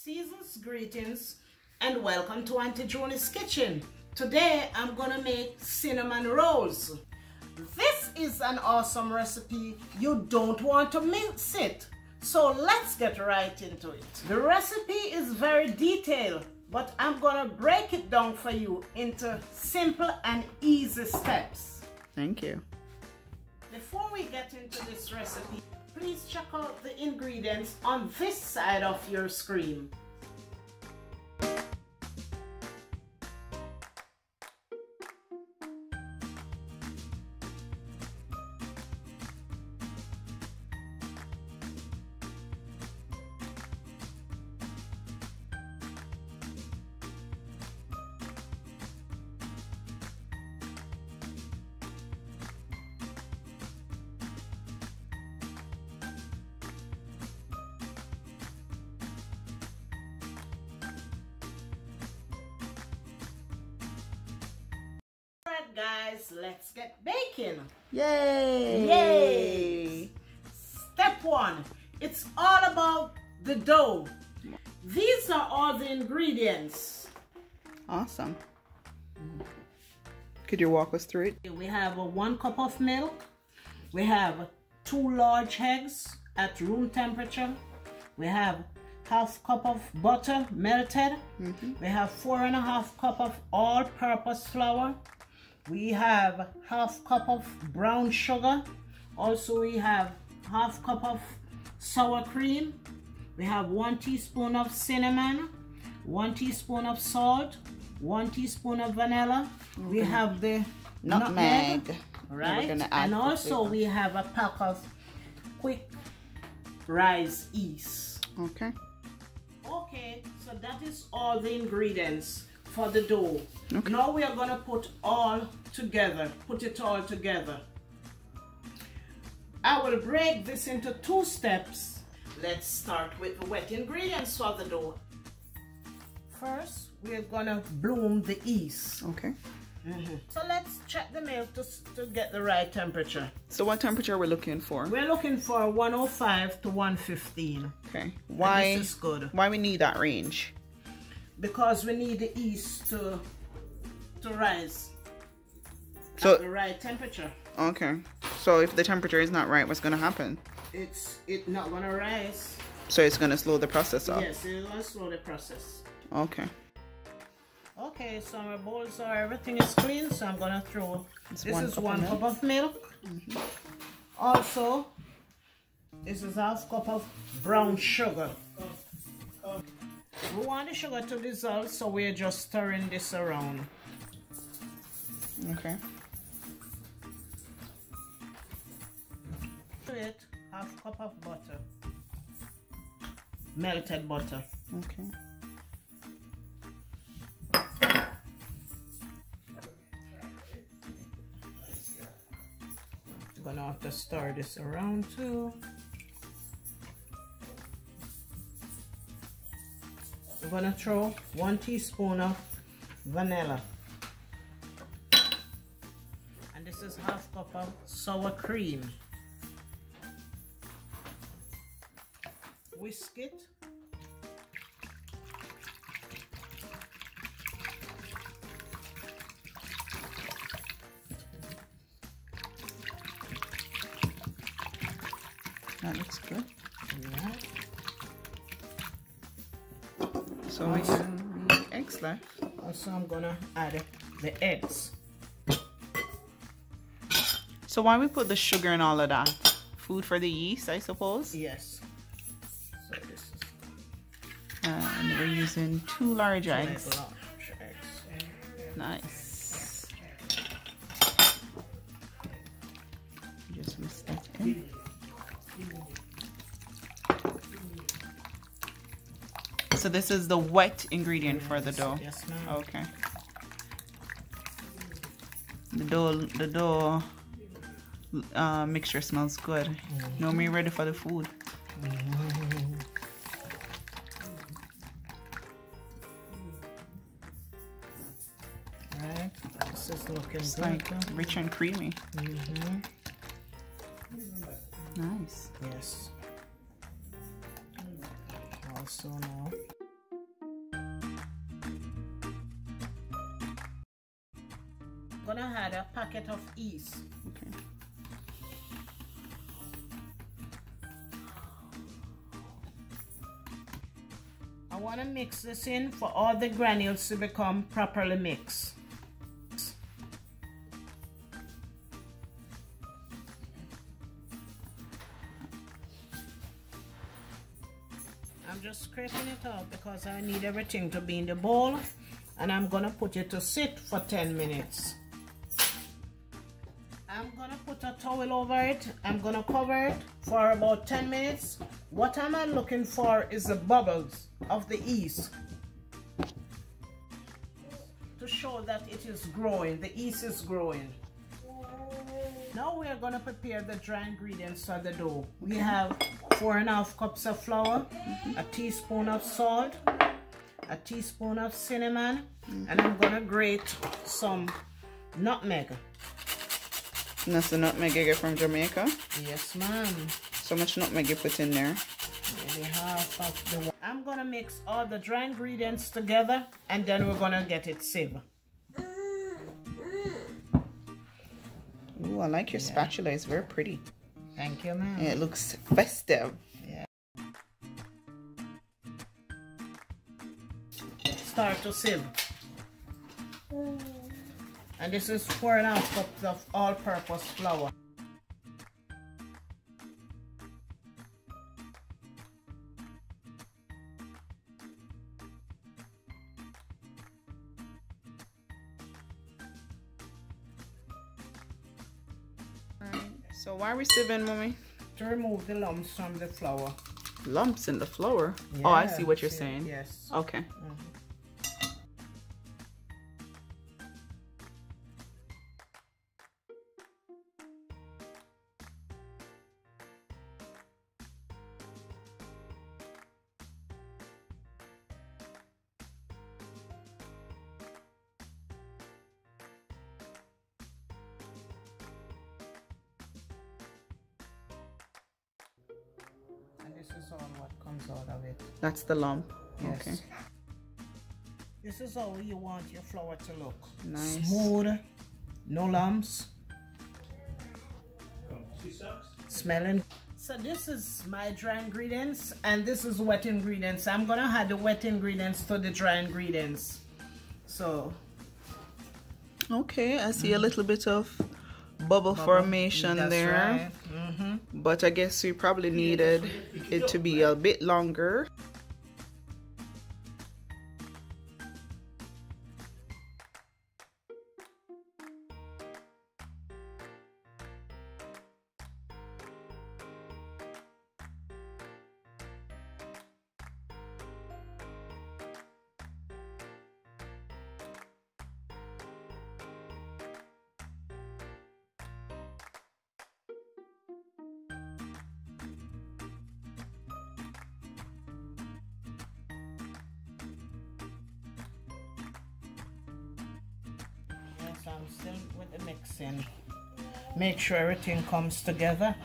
Season's greetings and welcome to Auntie Joni's kitchen. Today I'm gonna make cinnamon rolls. This is an awesome recipe. You don't want to miss it. So let's get right into it. The recipe is very detailed, but I'm gonna break it down for you into simple and easy steps. Thank you. Before we get into this recipe, please check out the ingredients on this side of your screen. Alright guys, let's get baking. Yay! Yay! Step one, it's all about the dough. These are all the ingredients. Awesome. Could you walk us through it? We have 1 cup of milk. We have 2 large eggs at room temperature. We have ½ cup of butter melted. We have 4½ cup of all-purpose flour. We have ½ cup of brown sugar. Also, we have ½ cup of sour cream. We have 1 teaspoon of cinnamon, 1 teaspoon of salt, 1 teaspoon of vanilla. We have the nutmeg, right? And also we have a pack of quick rise yeast. Okay. Okay, so that is all the ingredients for the dough. Okay. Now we are going to put it all together. I will break this into 2 steps. Let's start with the wet ingredients for the dough. First, we're going to bloom the yeast. Okay. So let's check the milk to get the right temperature. So what temperature are we looking for? We're looking for 105 to 115. Okay. Why? This is good. Why we need that range? Because we need the yeast to rise So at the right temperature. okay. So if the temperature is not right, what's gonna happen? It's not gonna rise. So it's gonna slow the process up. Yes, it's gonna slow the process. Okay. Okay, so my bowls are everything is clean, so I'm gonna throw. This is 1 cup of milk. Also, this is ½ cup of brown sugar. We want the sugar to dissolve, so we're just stirring this around. Okay. To it, ½ cup of butter, melted butter. Okay. Gonna have to stir this around too. We're gonna throw 1 teaspoon of vanilla. And this is ½ cup of sour cream. Whisk it. That looks good. Yeah. So we have the eggs left. Also, I'm gonna add the eggs. So why we put the sugar and all of that? Food for the yeast, I suppose? Yes. So this is And we're using 2 large eggs. large eggs. Nice. Just whisk that in. So this is the wet ingredient for the dough. Yes, ma'am. Okay. The dough mixture smells good. Now we're ready for the food. Right. This is looking It's good. like rich and creamy. Nice. Yes. Also now gonna add a packet of yeast. Okay. I want to mix this in for all the granules to become properly mixed. I'm just scraping it out because I need everything to be in the bowl, and I'm gonna put it to sit for 10 minutes. I'm gonna put a towel over it. I'm gonna cover it for about 10 minutes. What am I looking for is the bubbles of the yeast to show that it is growing, the yeast is growing. Now we are going to prepare the dry ingredients for the dough. We have 4.5 cups of flour, a teaspoon of salt, a teaspoon of cinnamon, and I'm going to grate some nutmeg. And that's the nutmeg you get from Jamaica? Yes, ma'am. So much nutmeg you put in there? Maybe half of the... I'm going to mix all the dry ingredients together, and then we're going to get it sieved. Ooh, I like your spatula. It's very pretty. Thank you, ma'am. Yeah, it looks festive. Yeah. Start to sieve. And this is 4.5 cups of all-purpose flour. So why are we sieving, Mommy? To remove the lumps from the flour. Lumps in the flour? Yeah, oh, I see what you're saying. Yes. Okay. This is all what comes out of it. That's the lump. Yes. Okay. This is how you want your flour to look. Nice. Smooth, no lumps. Smelling. So this is my dry ingredients, and this is wet ingredients. I'm gonna add the wet ingredients to the dry ingredients. So. Okay, I see a little bit of bubble formation there. Right. But I guess we probably needed it to be a bit longer. I'm still with the mixing. Make sure everything comes together.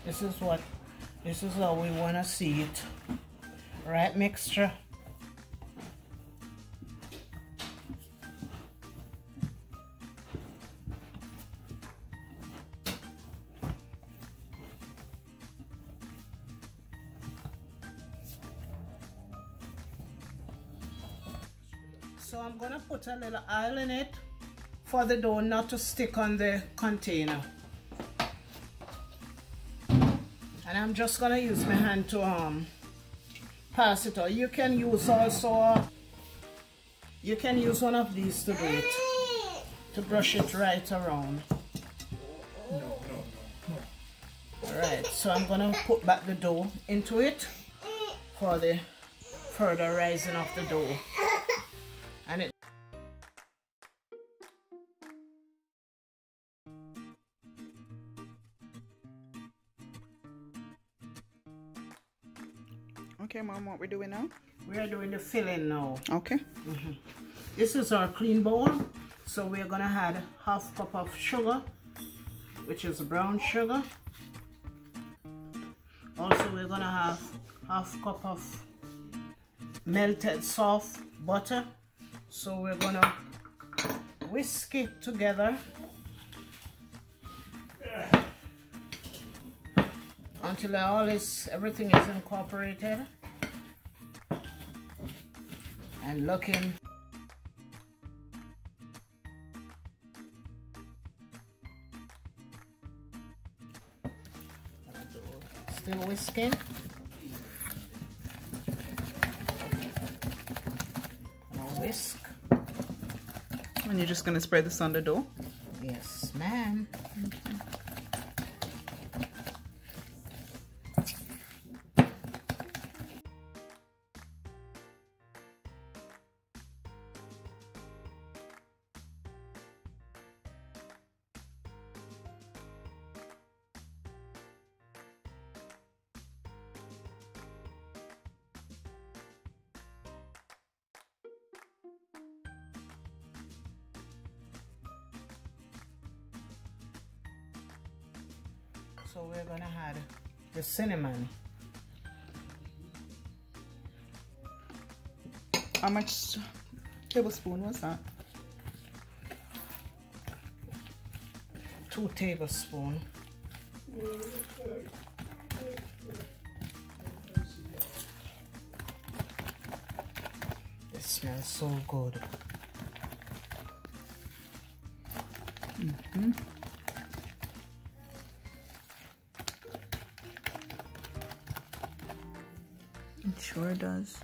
This is how we want to see it. Right mixture. So I'm gonna put a little oil in it for the dough not to stick on the container. And I'm just gonna use my hand to pass it out. You can use also, you can use one of these to do it, to brush it right around. Alright, so I'm gonna put back the dough into it for the further rising of the dough. And it Okay, Mom, what we're doing now? We are doing the filling now. Okay. This is our clean bowl. So we're gonna add half cup of sugar, which is brown sugar. Also we're gonna have half cup of melted soft butter. So we're gonna whisk it together until everything is incorporated and looking. Still whisking. Whisk. And you're just gonna spread this on the dough? Yes, ma'am. Okay. So we're gonna add the cinnamon. How much tablespoon was that? 2 tablespoons. It smells so good. It sure does.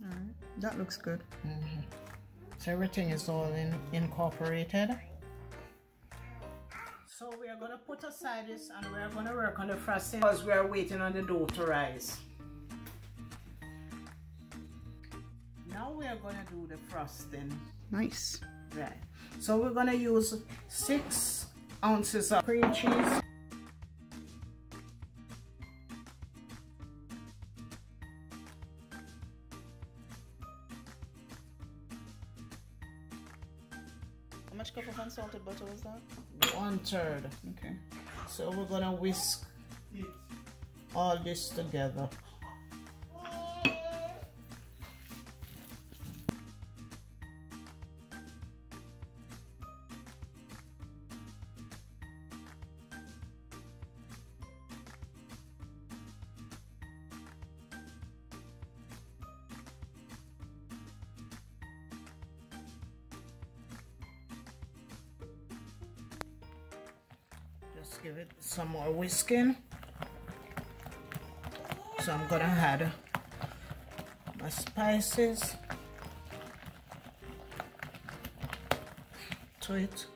Alright, that looks good. So everything is all incorporated. So we are going to put aside this and we are going to work on the frosting because we are waiting on the dough to rise. Now we are going to do the frosting. Nice. Right. So we're going to use 6 ounces of cream cheese. How much cup of unsalted butter was that? 1/3. Okay. So we're going to whisk all this together. Just give it some more whisking. So I'm gonna add my spices to it.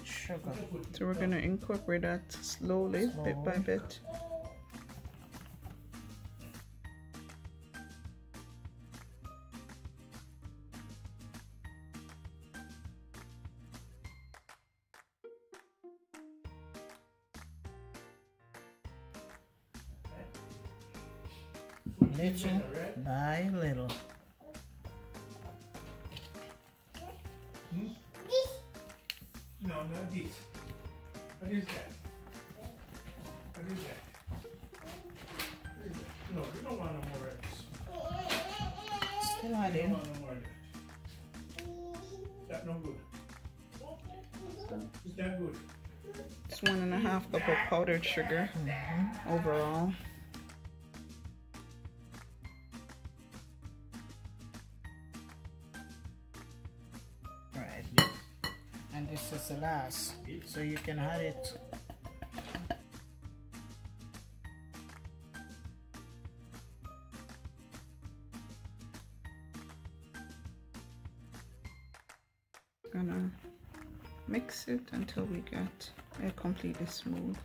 Sugar. So we're gonna incorporate that slowly, bit by bit. Little by little. No, not this. What is that? What is that? What is that? No, we don't want no more of this. Still We don't adding. want no more of that. That no good. Is that good? It's 1.5 cup of powdered sugar overall. Right. And this is the last. So you can add it. Mix it until we get it completely smooth.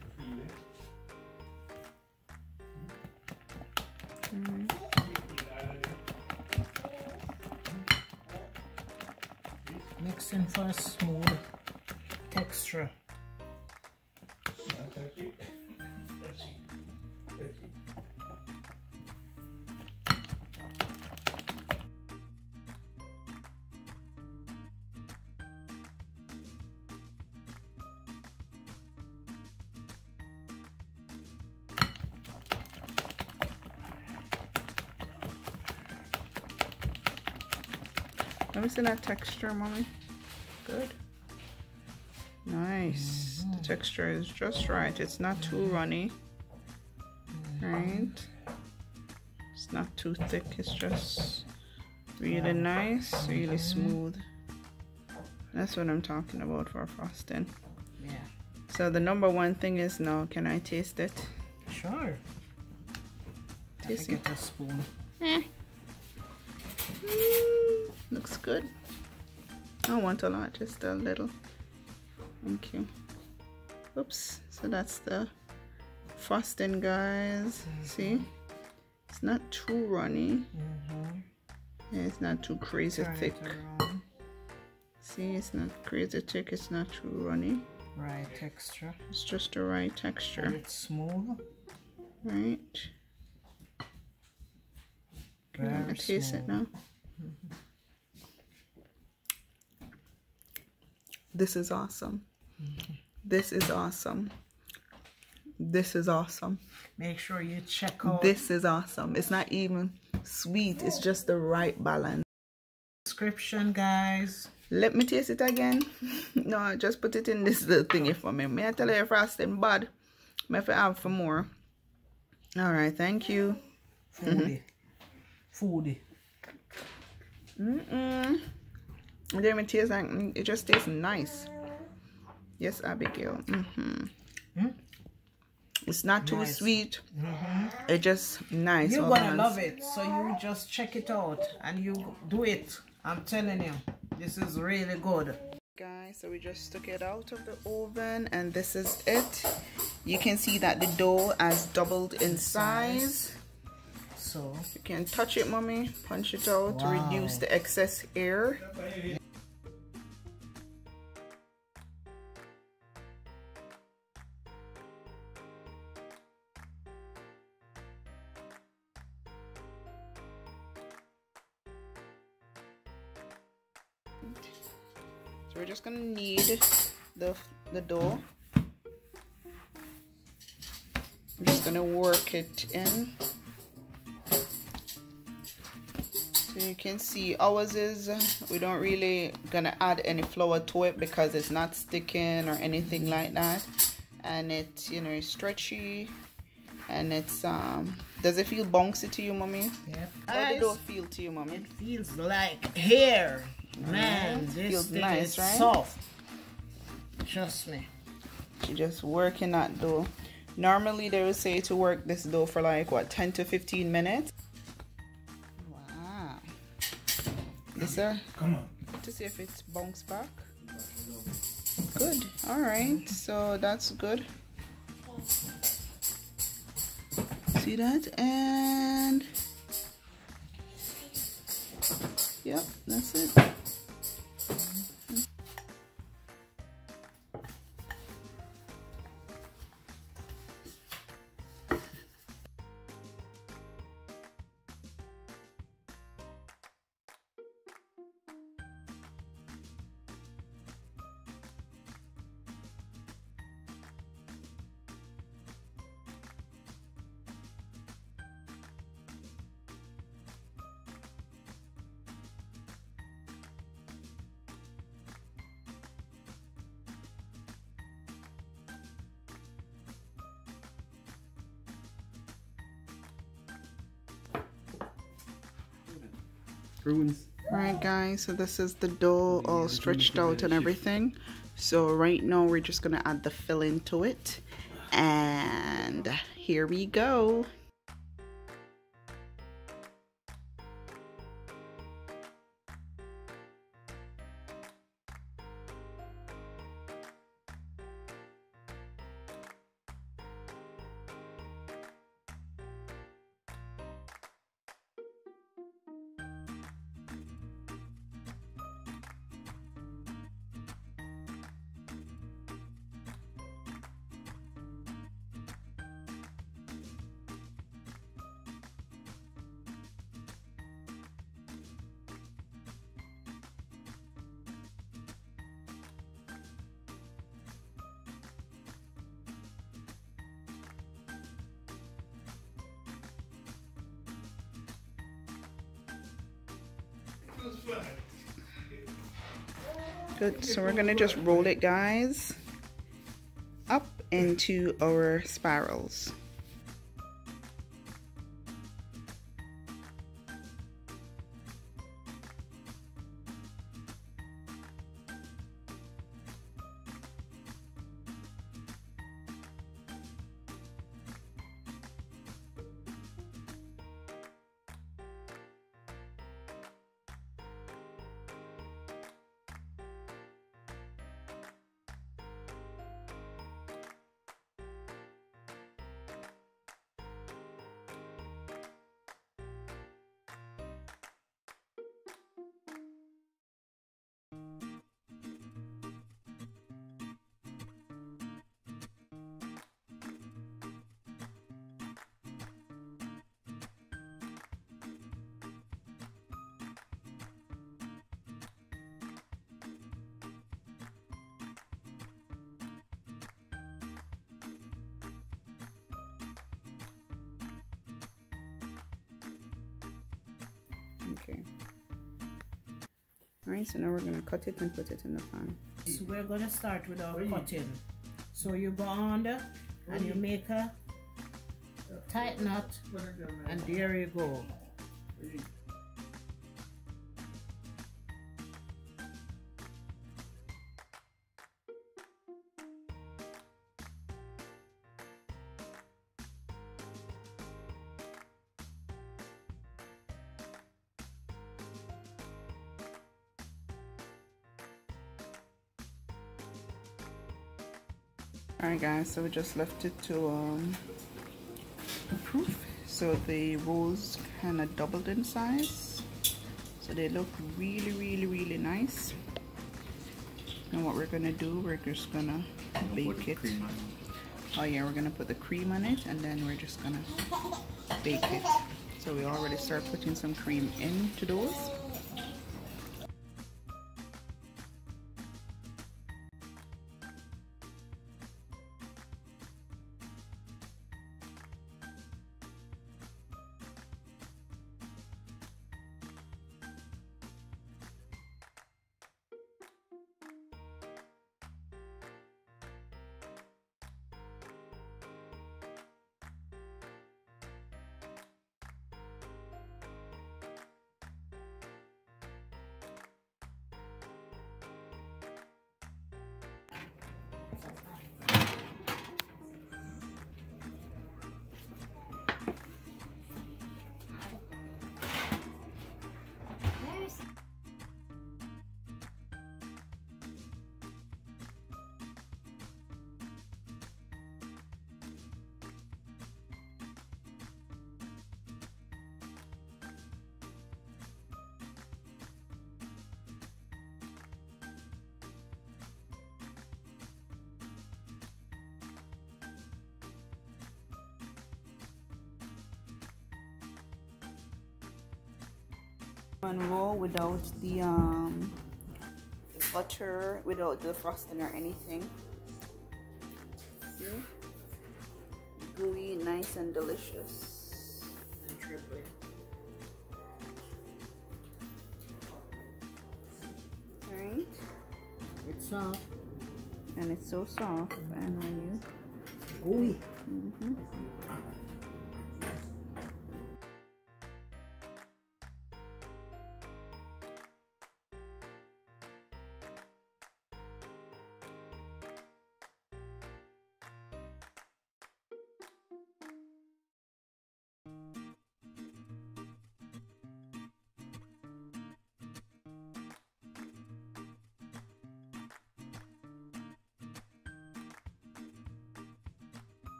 Mixing for a smooth texture. Let me see that texture, mommy. Good. Nice. The texture is just right. It's not too runny. Right? It's not too thick. It's just really nice, really smooth. That's what I'm talking about for frosting. Yeah. So the number one thing is now, can I taste it? Sure. Taste Get a spoon. Looks good. I don't want a lot, just a little. Thank you. Oops. So that's the frosting, guys. See? It's not too runny. Yeah, it's not too crazy thick. See, it's not crazy thick. It's not too runny. Right texture. It's just the right texture. And it's smooth. Right. I'm gonna taste it now. This is awesome. This is awesome. This is awesome. Make sure you check out. This is awesome. It's not even sweet. It's just the right balance. Description, guys. Let me taste it again. No, just put it in this little thingy for me. May I tell you frosting bad? May I have for more? All right, thank you. Foodie. Foodie. It didn't even taste like, it just tastes nice. Yes, Abigail. It's not too sweet. It's just nice. You're gonna love it. So you just check it out and you do it. I'm telling you, this is really good. Guys, so we just took it out of the oven and this is it. You can see that the dough has doubled in size. So you can touch it, mommy, punch it out to reduce the excess air. So we're just gonna knead the dough. I'm just gonna work it in. So you can see ours is, we don't really gonna add any flour to it because it's not sticking or anything like that. And it's, you know, it's stretchy and it's does it feel bouncy to you, mommy? yeah. How does the dough feel to you, mommy? It feels like hair. Man, this feels thing nice, is right? soft. Trust me. She just working that dough. Normally they would say to work this dough for like what, 10 to 15 minutes. Wow. Yes, sir. Come on. To see if it's bounced back. Good. All right. So that's good. See that? And yep, that's it. Ruins. Alright guys, so this is the dough all stretched out and everything. So right now we're just gonna add the filling to it. And here we go. Good, so we're gonna just roll it, guys, up into our spirals. Okay. Alright, so now we're going to cut it and put it in the pan. So we're going to start with our cutting. So you go under and you make a tight knot, and there you go. Alright guys, so we just left it to proof, so the rolls kind of doubled in size, so they look really nice. And what we're gonna do, we're just gonna bake it. Oh yeah, we're gonna put the cream on it, and then we're just gonna bake it. So we already start putting some cream into those. One roll without the butter, without the frosting or anything. See? Gooey, nice and delicious. And triple it. Right? It's soft. And it's so soft, and when you Gooey.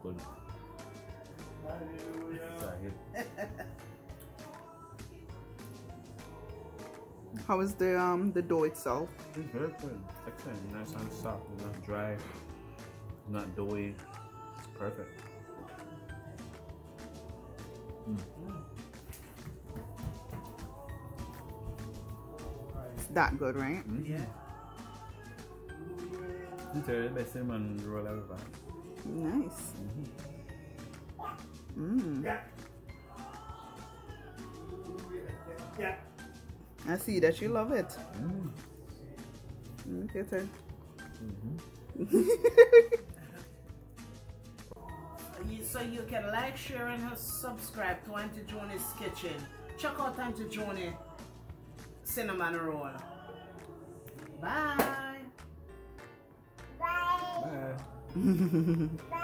good. It's a hit. How is the dough itself? It's very good. Excellent. Nice and soft. Not dry. Not doughy. It's perfect. It's that good, right? Yeah. It's the best cinnamon roll ever. Nice. Yeah. I see that you love it. Okay, so. So you can like, share, and subscribe to Auntie Joni's Kitchen. Check out Auntie Joni cinnamon roll. Bye. Bye. Bye.